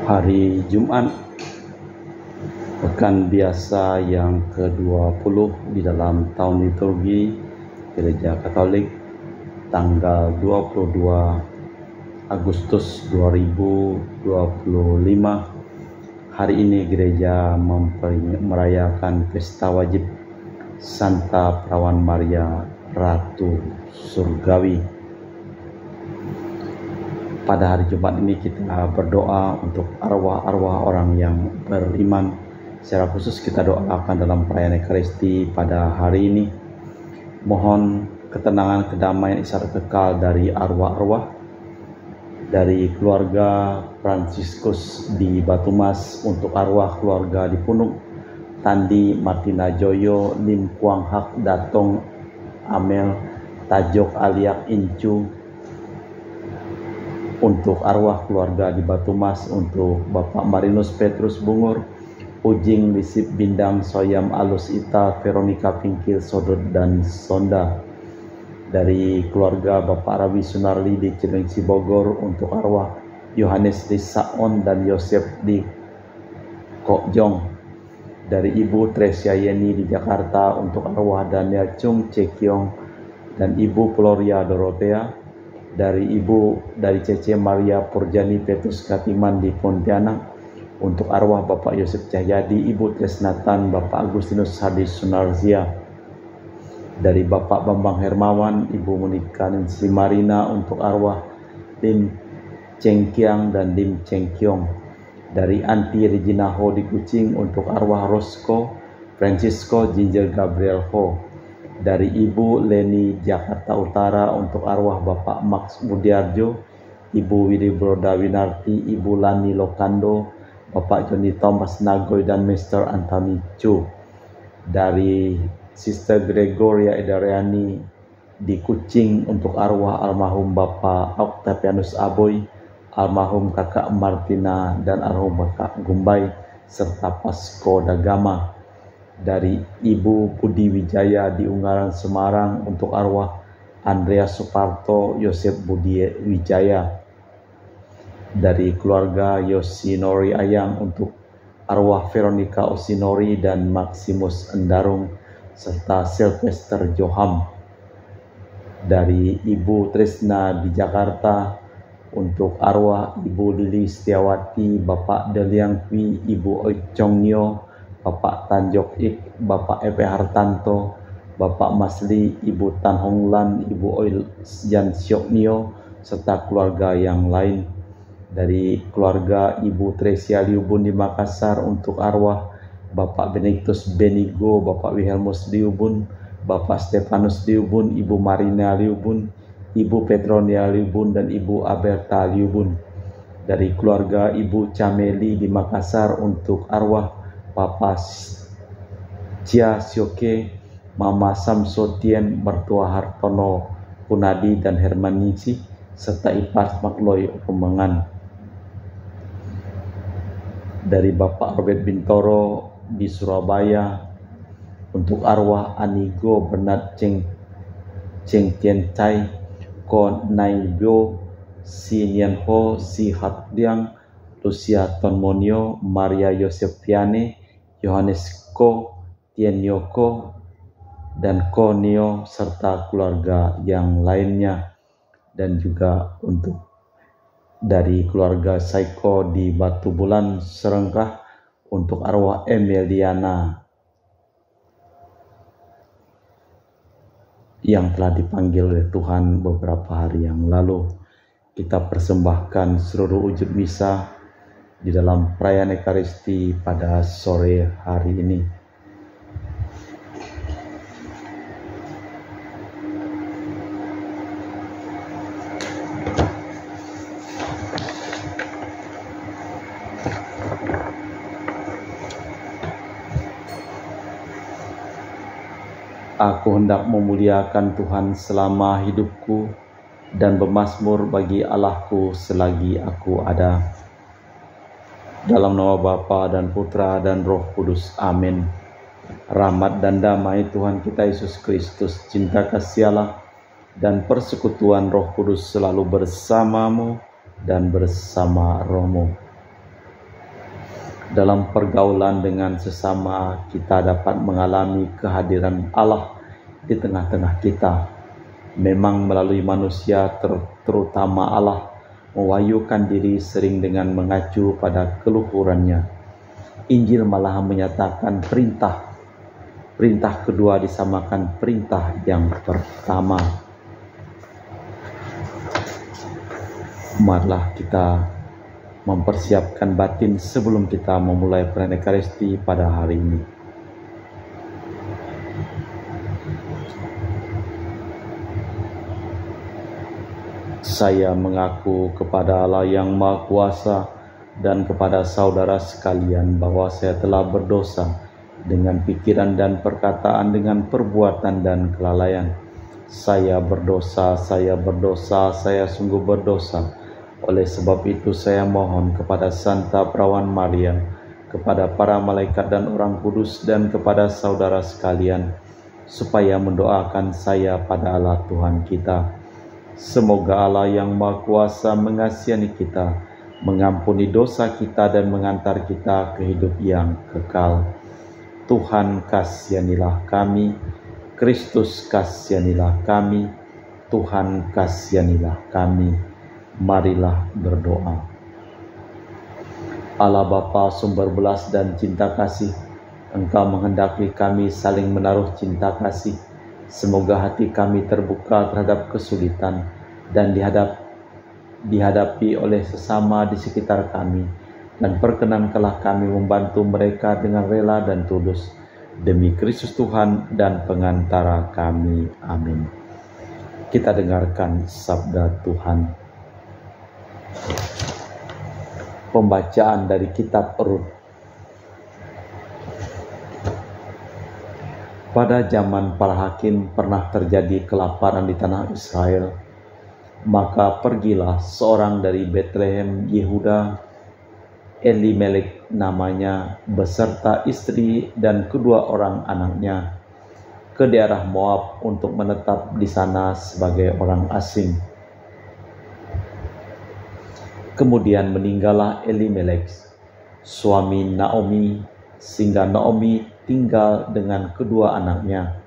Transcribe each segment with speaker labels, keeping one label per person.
Speaker 1: Hari Jumat Pekan Biasa yang ke-20 di dalam tahun liturgi Gereja Katolik, tanggal 22 Agustus 2025. Hari ini gereja merayakan pesta wajib Santa Perawan Maria Ratu Surgawi. Pada hari Jumat ini kita berdoa untuk arwah-arwah orang yang beriman. Secara khusus kita doakan dalam perayaan Ekaristi pada hari ini. Mohon ketenangan, kedamaian, isyarat kekal dari arwah-arwah, dari keluarga Fransiskus di Batumas, untuk arwah keluarga di Punuk, Tandi, Martina Joyo, Lim Kuang Hak, Datong, Amel, Tajok, Aliak, Incu, untuk arwah keluarga di Batumas, untuk Bapak Marinus Petrus Bungur, Ujing Lisip Bindang, Soyam Alus Ita, Veronica Pingkil Sodot dan Sonda. Dari keluarga Bapak Rawi Sunarli di Cilengsi Bogor, untuk arwah Yohanes di Saon dan Yosef di Kokjong. Dari Ibu Tresia Yeni di Jakarta, untuk arwah Daniel Chung Cekiong dan Ibu Floria Dorothea. Dari Cece Maria Purjani Petrus Katiman di Pontianak, untuk arwah Bapak Yosef Cahyadi, Ibu Tresnatan, Bapak Agustinus Hadi Sunarzia. Dari Bapak Bambang Hermawan, Ibu Monika Nancy Marina, untuk arwah Lim Cengkiang dan Lim Cengkiong. Dari Anti Regina Ho di Kucing, untuk arwah Rosco Francisco Ginger Gabriel Ho. Dari Ibu Leni Jakarta Utara, untuk arwah Bapak Max Budiarjo, Ibu Widi Broda Winarti, Ibu Lani Lokando, Bapak Joni Thomas Nagoy dan Mr. Anthony Chu. Dari Sister Gregoria Edariani di Kucing, untuk arwah almarhum Bapak Octavianus Aboy, almarhum Kakak Martina dan almarhum Kakak Gumbay, serta Pasko Dagama. Dari Ibu Budi Wijaya di Ungaran Semarang, untuk arwah Andreas Suparto, Yosef Budi Wijaya. Dari keluarga Yosinori Ayang, untuk arwah Veronica Osinori dan Maximus Endarung serta Sylvester Joham. Dari Ibu Trisna di Jakarta, untuk arwah Ibu Lili Setiawati, Bapak Deliang Kwi, Ibu Oicong Nio, Bapak Tanjok Ik, Bapak Epe Hartanto, Bapak Masli, Ibu Tan Honglan, Ibu Oil Jan Siok Nio, serta keluarga yang lain. Dari keluarga Ibu Tresia Liubun di Makassar, untuk arwah Bapak Benedictus Benigo, Bapak Wilhelmus Liubun, Bapak Stefanus Liubun, Ibu Marina Liubun, Ibu Petronia Liubun, dan Ibu Aberta Liubun. Dari keluarga Ibu Cameli di Makassar, untuk arwah Papa Cia Sioke, Mama Samsotien, Mertua Hartono Punadi dan Hermaningsi, serta Ipas Makloy Pemengan. Dari Bapak Robert Bintoro di Surabaya, untuk arwah Anigo Bernard Cheng Tien Chai, Ko Naibyo, Si Nian Ho, Si Hat Liang, Lucia Tonmonio, Maria Yosef Piane, Yohanes Ko, Tien Yoko, dan Ko Nio, serta keluarga yang lainnya. Dan juga untuk dari keluarga Saiko di Batu Bulan Serengkah, untuk arwah Emiliana yang telah dipanggil oleh Tuhan beberapa hari yang lalu. Kita persembahkan seluruh wujud misa di dalam perayaan Ekaristi pada sore hari ini. Aku hendak memuliakan Tuhan selama hidupku dan bermazmur bagi Allahku selagi aku ada. Dalam nama Bapa dan Putra dan Roh Kudus. Amin. Rahmat dan damai Tuhan kita Yesus Kristus, cinta kasih Allah, dan persekutuan Roh Kudus selalu bersamamu dan bersama rohmu. Dalam pergaulan dengan sesama, kita dapat mengalami kehadiran Allah di tengah-tengah kita. Memang melalui manusia, terutama Allah, mewahyukan diri sering dengan mengacu pada keluhurannya. Injil malah menyatakan perintah kedua disamakan perintah yang pertama. Marilah kita mempersiapkan batin sebelum kita memulai perayaan Ekaristi pada hari ini. Saya mengaku kepada Allah yang Maha Kuasa dan kepada saudara sekalian bahwa saya telah berdosa dengan pikiran dan perkataan, dengan perbuatan dan kelalaian. Saya berdosa, saya sungguh berdosa. Oleh sebab itu saya mohon kepada Santa Perawan Maria, kepada para malaikat dan orang kudus, dan kepada saudara sekalian, supaya mendoakan saya pada Allah Tuhan kita. Semoga Allah yang Maha Kuasa mengasihi kita, mengampuni dosa kita, dan mengantar kita ke hidup yang kekal. Tuhan kasihanilah kami, Kristus kasihanilah kami, Tuhan kasihanilah kami. Marilah berdoa. Allah Bapa sumber belas dan cinta kasih, Engkau menghendaki kami saling menaruh cinta kasih. Semoga hati kami terbuka terhadap kesulitan dan dihadapi oleh sesama di sekitar kami, dan perkenankanlah kami membantu mereka dengan rela dan tulus. Demi Kristus Tuhan dan pengantara kami. Amin. Kita dengarkan sabda Tuhan. Pembacaan dari kitab Rut. Pada zaman para hakim pernah terjadi kelaparan di tanah Israel. Maka pergilah seorang dari Betlehem Yehuda, Elimelek namanya, beserta istri dan kedua orang anaknya, ke daerah Moab untuk menetap di sana sebagai orang asing. Kemudian meninggallah Elimelek, suami Naomi, sehingga Naomi tinggal dengan kedua anaknya.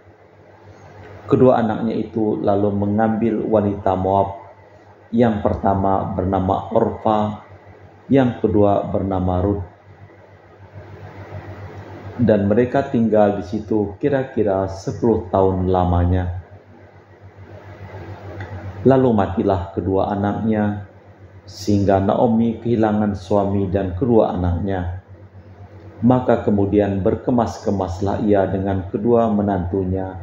Speaker 1: Kedua anaknya itu lalu mengambil wanita Moab, yang pertama bernama Orpa, yang kedua bernama Rut. Dan mereka tinggal di situ kira-kira 10 tahun lamanya. Lalu matilah kedua anaknya, sehingga Naomi kehilangan suami dan kedua anaknya. Maka kemudian berkemas-kemaslah ia dengan kedua menantunya,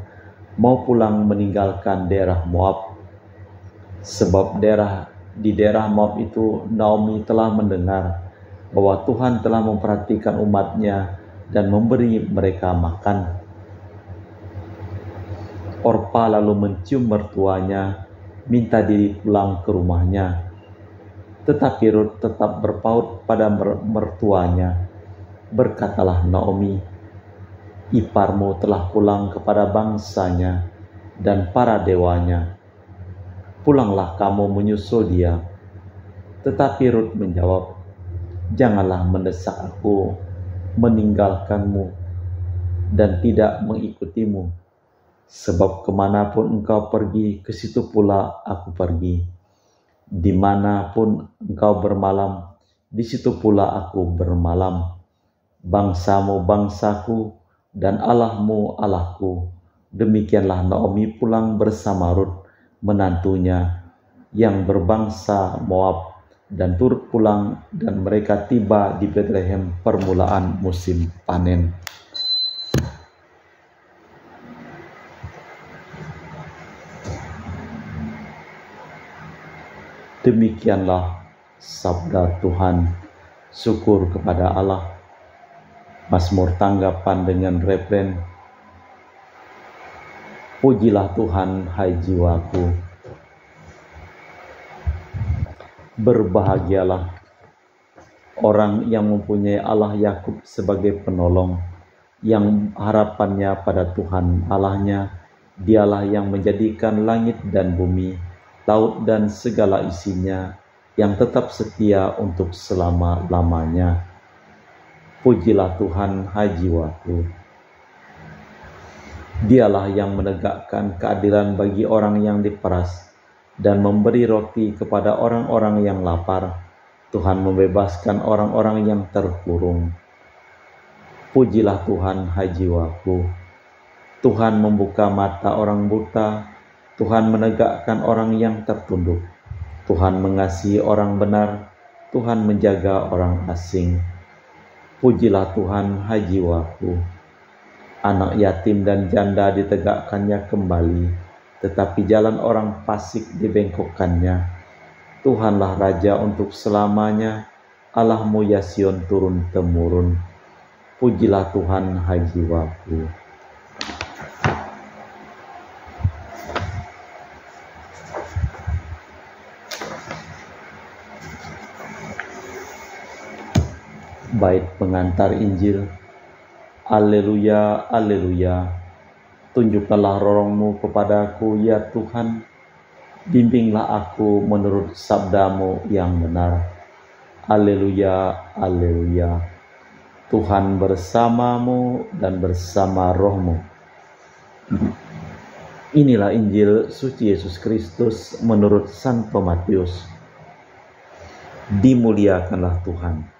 Speaker 1: mau pulang meninggalkan daerah Moab. Sebab di daerah Moab itu Naomi telah mendengar bahwa Tuhan telah memperhatikan umatnya dan memberi mereka makan. Orpa lalu mencium mertuanya, minta diri pulang ke rumahnya. Tetapi Rut tetap berpaut pada mertuanya. Berkatalah Naomi, "Iparmu telah pulang kepada bangsanya dan para dewanya. Pulanglah kamu menyusul dia." Tetapi Rut menjawab, "Janganlah mendesak aku meninggalkanmu dan tidak mengikutimu. Sebab kemanapun engkau pergi, ke situ pula aku pergi. Dimanapun engkau bermalam, di situ pula aku bermalam. Bangsamu bangsaku, dan Allahmu Allahku." Demikianlah Naomi pulang bersama Rut, menantunya, yang berbangsa Moab, dan turut pulang, dan mereka tiba di Betlehem permulaan musim panen. Demikianlah sabda Tuhan. Syukur kepada Allah. Mazmur tanggapan dengan refren, "Pujilah Tuhan, hai jiwaku. Berbahagialah orang yang mempunyai Allah Yakub sebagai penolong, yang harapannya pada Tuhan Allahnya. Dialah yang menjadikan langit dan bumi, laut dan segala isinya, yang tetap setia untuk selama-lamanya." Pujilah Tuhan, hai jiwaku. Dialah yang menegakkan keadilan bagi orang yang diperas dan memberi roti kepada orang-orang yang lapar. Tuhan membebaskan orang-orang yang terkurung. Pujilah Tuhan, hai jiwaku. Tuhan membuka mata orang buta. Tuhan menegakkan orang yang tertunduk. Tuhan mengasihi orang benar. Tuhan menjaga orang asing. Pujilah Tuhan, hai jiwaku. Anak yatim dan janda ditegakkannya kembali, tetapi jalan orang fasik dibengkokkannya. Tuhanlah Raja untuk selamanya, Allahmu ya Sion turun-temurun. Pujilah Tuhan, hai jiwaku. Bait pengantar Injil. Alleluia, alleluia. Tunjukkanlah roh-Mu kepadaku, ya Tuhan. Bimbinglah aku menurut sabdamu yang benar. Alleluia, alleluia. Tuhan bersamamu dan bersama roh-Mu. Inilah Injil suci Yesus Kristus menurut Santo Matius. Dimuliakanlah Tuhan.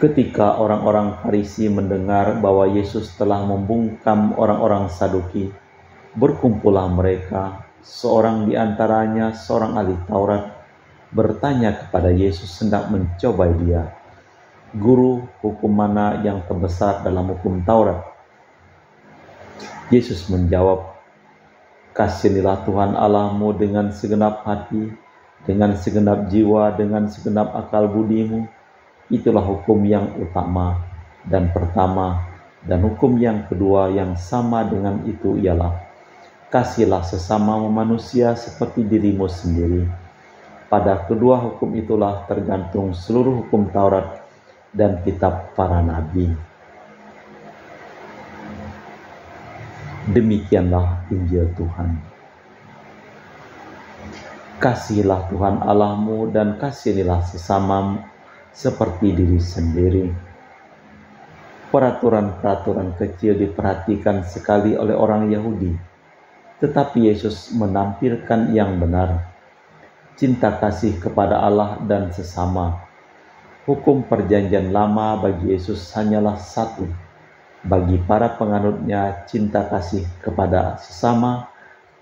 Speaker 1: Ketika orang-orang Farisi mendengar bahwa Yesus telah membungkam orang-orang Saduki, berkumpullah mereka. Seorang di antaranya, seorang ahli Taurat, bertanya kepada Yesus hendak mencobai Dia, "Guru, hukum mana yang terbesar dalam hukum Taurat?" Yesus menjawab, "Kasihilah Tuhan Allahmu dengan segenap hati, dengan segenap jiwa, dengan segenap akal budimu. Itulah hukum yang utama dan pertama, dan hukum yang kedua yang sama dengan itu ialah, kasihilah sesama manusia seperti dirimu sendiri. Pada kedua hukum itulah tergantung seluruh hukum Taurat dan kitab para nabi." Demikianlah Injil Tuhan. Kasihilah Tuhan Allahmu dan kasihilah sesamamu seperti diri sendiri. Peraturan-peraturan kecil diperhatikan sekali oleh orang Yahudi, tetapi Yesus menampilkan yang benar, cinta kasih kepada Allah dan sesama. Hukum perjanjian lama bagi Yesus hanyalah satu. Bagi para penganutnya, cinta kasih kepada sesama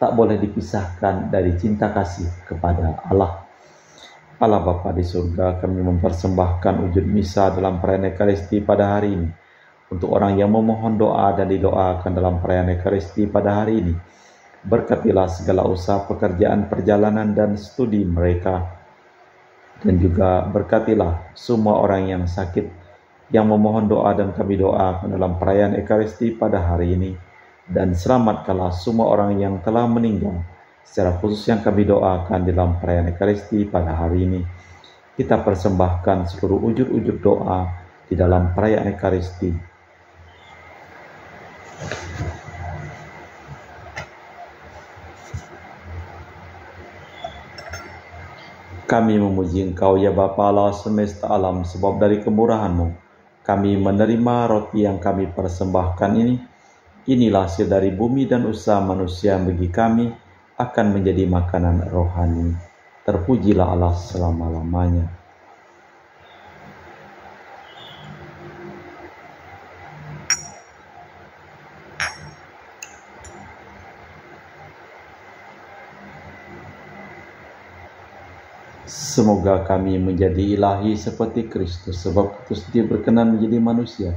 Speaker 1: tak boleh dipisahkan dari cinta kasih kepada Allah. Allah Bapa di surga, kami mempersembahkan wujud misa dalam perayaan Ekaristi pada hari ini. Untuk orang yang memohon doa dan didoakan dalam perayaan Ekaristi pada hari ini, berkatilah segala usaha pekerjaan, perjalanan, dan studi mereka. Dan juga berkatilah semua orang yang sakit, yang memohon doa dan kami doakan dalam perayaan Ekaristi pada hari ini. Dan selamatkanlah semua orang yang telah meninggal, secara khusus yang kami doakan dalam perayaan Ekaristi pada hari ini. Kita persembahkan seluruh ujur-ujur doa di dalam perayaan Ekaristi. Kami memuji Engkau ya Bapa Allah semesta alam, sebab dari kemurahan-Mu kami menerima roti yang kami persembahkan ini. Inilah hasil dari bumi dan usaha manusia bagi kami, akan menjadi makanan rohani. Terpujilah Allah selama-lamanya. Semoga kami menjadi ilahi seperti Kristus, sebab Kristus dia berkenan menjadi manusia,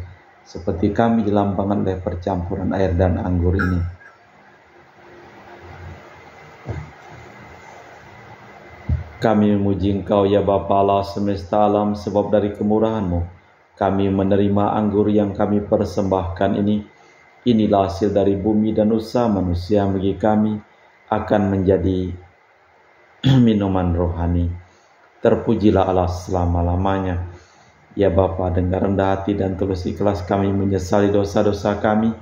Speaker 1: seperti kami dilambangkan oleh percampuran air dan anggur ini. Kami memuji Engkau ya Bapa Allah semesta alam, sebab dari kemurahan-Mu kami menerima anggur yang kami persembahkan ini. Inilah hasil dari bumi dan usaha manusia bagi kami, akan menjadi minuman rohani. Terpujilah Allah selama-lamanya. Ya Bapa, dengan rendah hati dan tulus ikhlas kami menyesali dosa-dosa kami,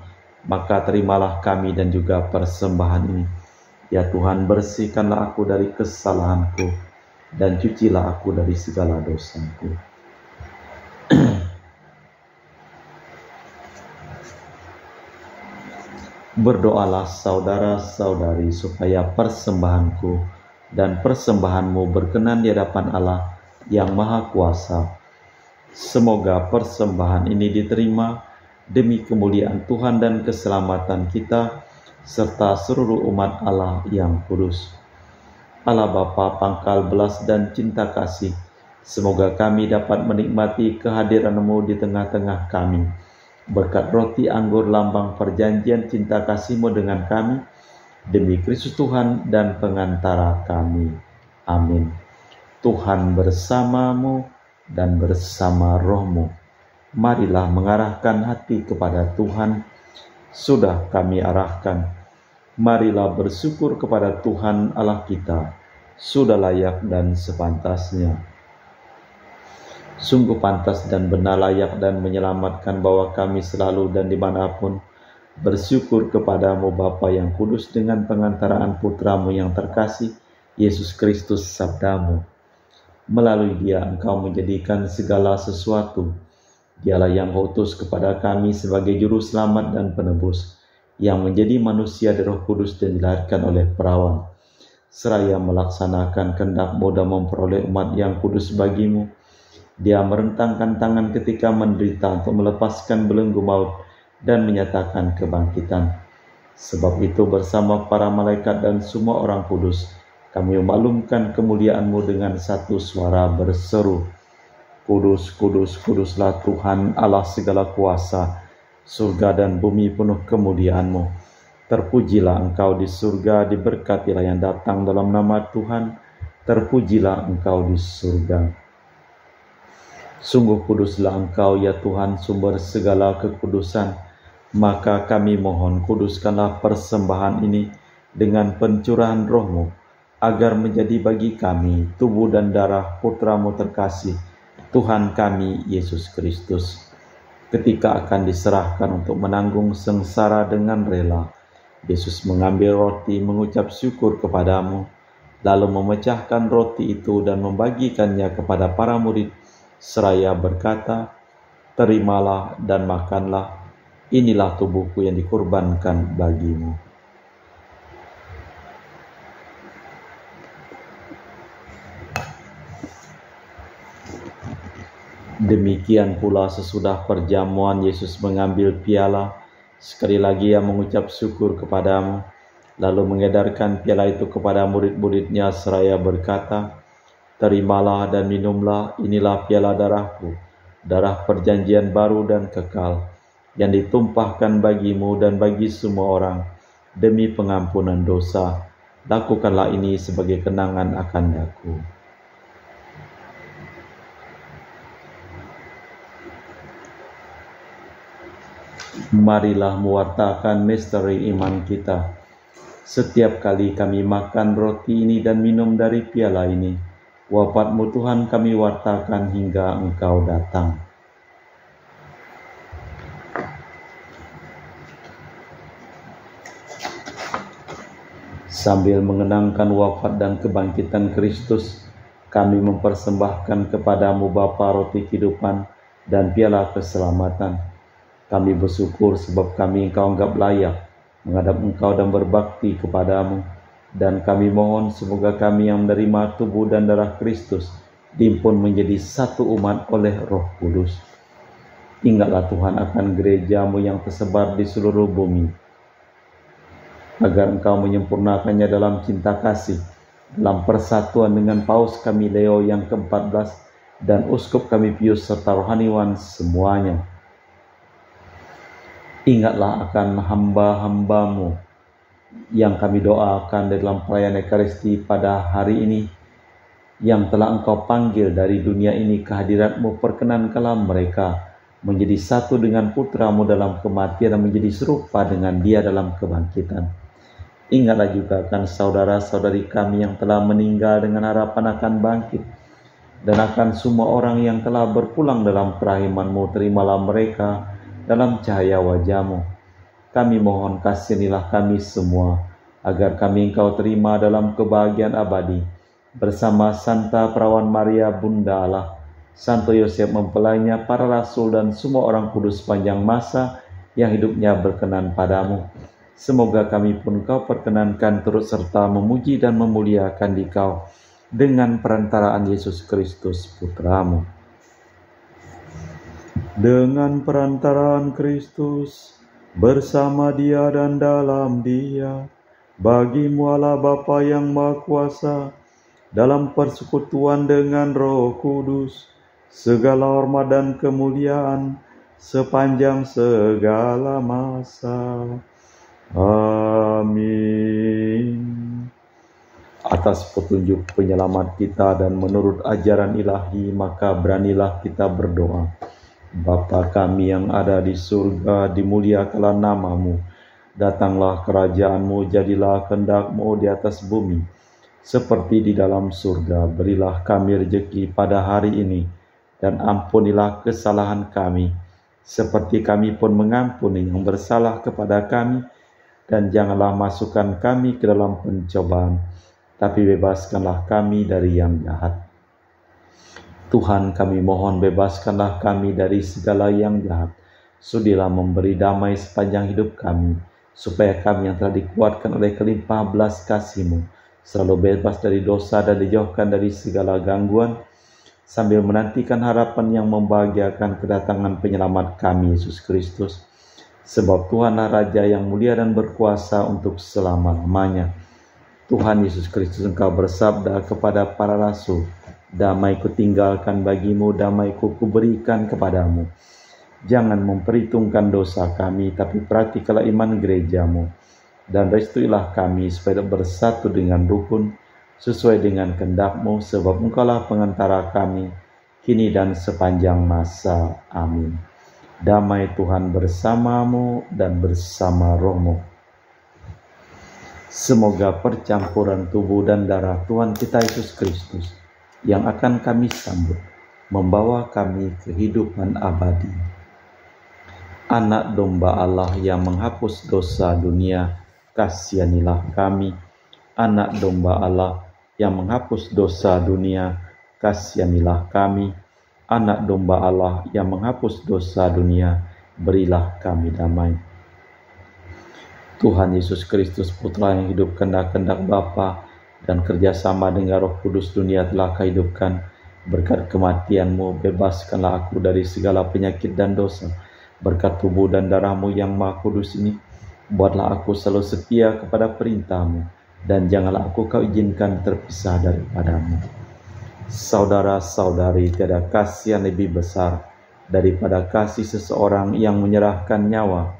Speaker 1: maka terimalah kami dan juga persembahan ini. Ya Tuhan, bersihkanlah aku dari kesalahanku, dan cucilah aku dari segala dosaku. Berdoalah saudara-saudari supaya persembahanku dan persembahanmu berkenan di hadapan Allah yang Maha Kuasa. Semoga persembahan ini diterima demi kemuliaan Tuhan dan keselamatan kita, serta seluruh umat Allah yang kudus. Allah Bapa pangkal belas dan cinta kasih, semoga kami dapat menikmati kehadiran-Mu di tengah-tengah kami, berkat roti anggur lambang perjanjian cinta kasih-Mu dengan kami, demi Kristus Tuhan dan pengantara kami. Amin. Tuhan bersamamu dan bersama rohmu. Marilah mengarahkan hati kepada Tuhan. Sudah kami arahkan. Marilah bersyukur kepada Tuhan Allah kita. Sudah layak dan sepantasnya. Sungguh pantas dan benar, layak dan menyelamatkan bahwa kami selalu dan dimanapun bersyukur kepadamu Bapa yang kudus dengan pengantaraan Putramu yang terkasih, Yesus Kristus sabdamu. Melalui Dia Engkau menjadikan segala sesuatu. Dialah yang utus kepada kami sebagai juru selamat dan penebus, yang menjadi manusia dari Roh Kudus dan dilahirkan oleh perawan, seraya melaksanakan kehendak-Mu dan memperoleh umat yang kudus bagimu. Dia merentangkan tangan ketika menderita untuk melepaskan belenggu maut dan menyatakan kebangkitan. Sebab itu bersama para malaikat dan semua orang kudus, kami memaklumkan kemuliaan-Mu dengan satu suara berseru, Kudus, kudus, kuduslah Tuhan Allah segala kuasa, surga dan bumi penuh kemuliaan-Mu. Terpujilah Engkau di surga, diberkatilah yang datang dalam nama Tuhan, terpujilah Engkau di surga. Sungguh kuduslah Engkau ya Tuhan, sumber segala kekudusan. Maka kami mohon, kuduskanlah persembahan ini dengan pencurahan Roh-Mu, agar menjadi bagi kami tubuh dan darah Putra-Mu terkasih, Tuhan kami Yesus Kristus. Ketika akan diserahkan untuk menanggung sengsara dengan rela, Yesus mengambil roti, mengucap syukur kepadamu, lalu memecahkan roti itu dan membagikannya kepada para murid, seraya berkata, terimalah dan makanlah, inilah tubuhku yang dikorbankan bagimu. Demikian pula sesudah perjamuan Yesus mengambil piala, sekali lagi Ia mengucap syukur kepadamu, lalu mengedarkan piala itu kepada murid-murid-Nya seraya berkata, terimalah dan minumlah, inilah piala darahku, darah perjanjian baru dan kekal, yang ditumpahkan bagimu dan bagi semua orang, demi pengampunan dosa. Lakukanlah ini sebagai kenangan akan Aku. Marilah mewartakan misteri iman kita. Setiap kali kami makan roti ini dan minum dari piala ini, wafat-Mu Tuhan kami wartakan hingga Engkau datang. Sambil mengenangkan wafat dan kebangkitan Kristus, kami mempersembahkan kepadamu Bapa roti kehidupan dan piala keselamatan. Kami bersyukur sebab kami Engkau anggap layak menghadap Engkau dan berbakti kepadamu. Dan kami mohon semoga kami yang menerima tubuh dan darah Kristus dihimpun menjadi satu umat oleh Roh Kudus. Ingatlah Tuhan akan gereja-Mu yang tersebar di seluruh bumi, agar Engkau menyempurnakannya dalam cinta kasih, dalam persatuan dengan Paus kami Leo yang ke-14 dan Uskup kami Pius serta rohaniwan semuanya. Ingatlah akan hamba-hamba-Mu yang kami doakan dalam perayaan Ekaristi pada hari ini, yang telah Engkau panggil dari dunia ini ke hadirat-Mu. Perkenankanlah mereka menjadi satu dengan Putra-Mu dalam kematian dan menjadi serupa dengan Dia dalam kebangkitan. Ingatlah juga akan saudara-saudari kami yang telah meninggal dengan harapan akan bangkit, dan akan semua orang yang telah berpulang dalam kerahiman-Mu. Terimalah mereka dalam cahaya wajah-Mu. Kami mohon kasihanilah kami semua, agar kami Engkau terima dalam kebahagiaan abadi, bersama Santa Perawan Maria Bunda Allah, Santo Yosef mempelainya, para rasul dan semua orang kudus sepanjang masa yang hidupnya berkenan padamu. Semoga kami pun Kau perkenankan turut serta memuji dan memuliakan Dikau dengan perantaraan Yesus Kristus Putramu. Dengan perantaraan Kristus, bersama Dia dan dalam Dia, bagi-Mu Allah Bapa yang Maha Kuasa, dalam persekutuan dengan Roh Kudus, segala hormat dan kemuliaan sepanjang segala masa. Amin. Atas petunjuk penyelamat kita dan menurut ajaran ilahi, maka beranilah kita berdoa. Bapa kami yang ada di surga, dimuliakanlah nama-Mu. Datanglah kerajaan-Mu, jadilah kehendak-Mu di atas bumi, seperti di dalam surga. Berilah kami rejeki pada hari ini, dan ampunilah kesalahan kami, seperti kami pun mengampuni yang bersalah kepada kami. Dan janganlah masukkan kami ke dalam pencobaan, tapi bebaskanlah kami dari yang jahat. Tuhan, kami mohon bebaskanlah kami dari segala yang jahat. Sudilah memberi damai sepanjang hidup kami, supaya kami yang telah dikuatkan oleh kelimpah belas kasih-Mu selalu bebas dari dosa dan dijauhkan dari segala gangguan, sambil menantikan harapan yang membahagiakan kedatangan penyelamat kami, Yesus Kristus. Sebab Tuhanlah Raja yang mulia dan berkuasa untuk selama-lamanya. Tuhan Yesus Kristus, Engkau bersabda kepada para rasul, damai kutinggalkan bagimu, damai kuberikan kepadamu. Jangan memperhitungkan dosa kami, tapi perhatikanlah iman gerejamu. Dan restuilah kami supaya bersatu dengan rukun, sesuai dengan kehendak-Mu, sebab Engkaulah pengantara kami, kini dan sepanjang masa. Amin. Damai Tuhan bersamamu dan bersama rohmu. Semoga percampuran tubuh dan darah Tuhan kita Yesus Kristus yang akan kami sambut membawa kami kehidupan abadi. Anak domba Allah yang menghapus dosa dunia, kasihanilah kami. Anak domba Allah yang menghapus dosa dunia, kasihanilah kami. Anak domba Allah yang menghapus dosa dunia, berilah kami damai. Tuhan Yesus Kristus, Putra yang hidup kehendak-kehendak Bapa dan kerjasama dengan Roh Kudus dunia telah kehidupkan. Berkat kematian-Mu, bebaskanlah aku dari segala penyakit dan dosa. Berkat tubuh dan darah-Mu yang Maha Kudus ini, buatlah aku selalu setia kepada perintah-Mu, dan janganlah aku Kau izinkan terpisah daripada-Mu. Saudara-saudari, tiada kasih yang lebih besar daripada kasih seseorang yang menyerahkan nyawa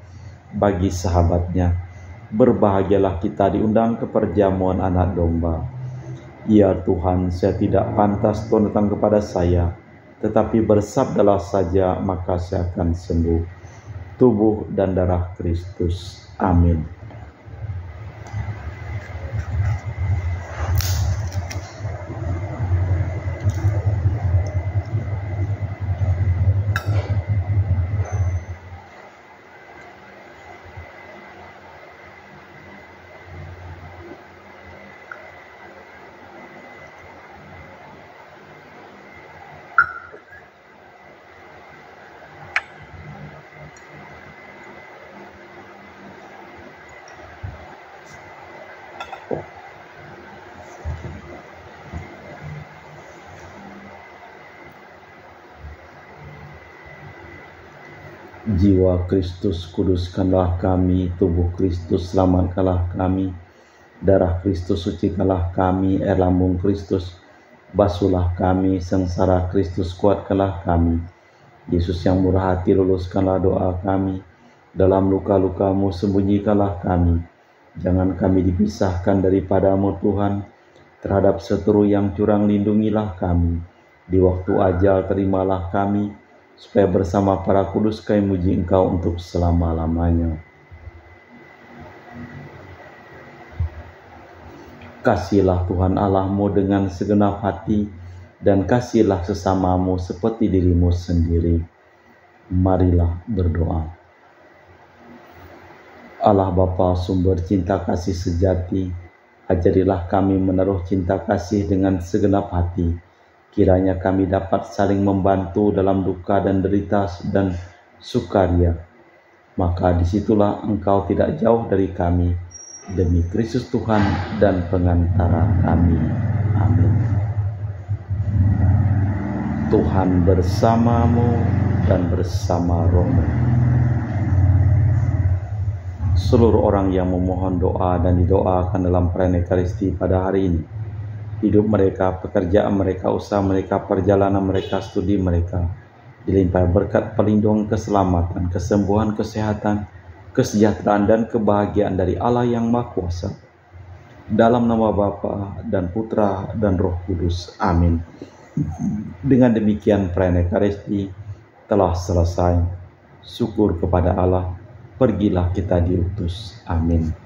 Speaker 1: bagi sahabatnya. Berbahagialah kita diundang ke perjamuan anak domba. Ya Tuhan, saya tidak pantas Tuhan datang kepada saya, tetapi bersabdalah saja, maka saya akan sembuh. Tubuh dan darah Kristus. Amin. Jiwa Kristus, kuduskanlah kami. Tubuh Kristus, selamatkanlah kami. Darah Kristus, sucikanlah kami. Air lambung Kristus, basuhlah kami. Sengsara Kristus, kuatkanlah kami. Yesus yang murah hati, luluskanlah doa kami. Dalam luka-luka-Mu, sembunyikanlah kami. Jangan kami dipisahkan daripada-Mu, Tuhan. Terhadap seteru yang curang, lindungilah kami. Di waktu ajal, terimalah kami, supaya bersama para kudus kami muji Engkau untuk selama-lamanya. Kasihilah Tuhan Allah-Mu dengan segenap hati, dan kasihilah sesamamu seperti dirimu sendiri. Marilah berdoa. Allah Bapa sumber cinta kasih sejati, ajarilah kami menaruh cinta kasih dengan segenap hati. Kiranya kami dapat saling membantu dalam duka dan derita dan sukaria. Maka disitulah Engkau tidak jauh dari kami. Demi Kristus Tuhan dan pengantara kami. Amin. Tuhan bersamamu dan bersama rohmu. Seluruh orang yang memohon doa dan didoakan dalam perayaan Ekaristi pada hari ini, hidup mereka, pekerjaan mereka, usaha mereka, perjalanan mereka, studi mereka, dilimpahi berkat pelindungan, keselamatan, kesembuhan, kesehatan, kesejahteraan, dan kebahagiaan dari Allah yang Maha Kuasa. Dalam nama Bapa dan Putra dan Roh Kudus. Amin. Dengan demikian perayaan Ekaristi telah selesai. Syukur kepada Allah. Pergilah kita diutus. Amin.